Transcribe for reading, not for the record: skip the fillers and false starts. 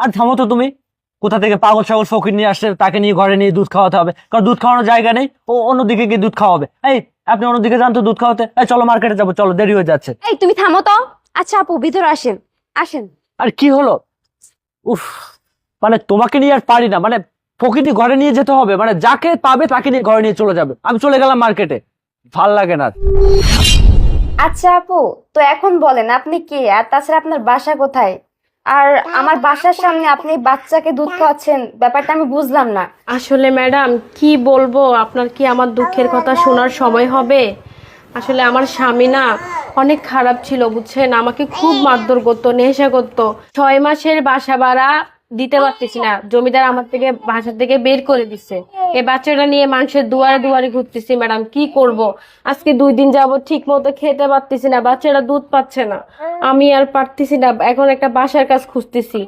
আর থামো তো তুমি, কোথা থেকে পাগল ছাগল ফকির নিয়ে আসছে, তাকে নিয়ে ঘরে নিয়ে দুধ খাওয়াতে হবে, কারণ দুধ খাওয়ানোর জায়গা নেই, ও অন্যদিকে গিয়ে দুধ খাওয়াবে। এই আপনি অন্যদিকে যান তো দুধ খাওয়াতে। এই চলো মার্কেটে যাবো, চলো দেরি হয়ে যাচ্ছে। এই তুমি থামো তো। আচ্ছা আপু ভিতরে আসেন, আসেন। আর কি হলো? উফ, মানে তোমাকে নিয়ে আর পারি না, মানে ফকিরনি ঘরে নিয়ে যেতে হবে, মানে যাকে পাবে তাকে নিয়ে ঘরে নিয়ে চলে যাবে। আমি চলে গেলাম মার্কেটে, ভাল লাগে না। আচ্ছা আপু, তো এখন বলেন আপনি কে, আর তাছাড়া আপনার বাসা কোথায়? আর আমার বাসার সামনে আপনি বাচ্চাকে দুধ খাওয়াচ্ছেন, ব্যাপারটা আমি বুঝলাম না। আসলে ম্যাডাম কি বলবো, আপনার কি আমার দুঃখের কথা শোনার সময় হবে? আসলে আমার স্বামী না অনেক খারাপ ছিল বুঝছেন, আমাকে খুব মারধর করতো, নেশা করতো। 6 মাসের বাসা ভাড়া দিতে পারতেছি না, জমিদার আমার থেকে বাসা থেকে বের করে দিচ্ছে। এই বাচ্চাটা নিয়ে মানুষের দুয়ারে দুয়ারে ঘুরতেছি ম্যাডাম, কি করব? আজকে 2 দিন যাবত ঠিক মতো খেতে পারতেছি না, বাচ্চাটা দুধ পাচ্ছে না, আমি আর পারতেছি না, এখন একটা বাসার কাজ খুঁজতেছি।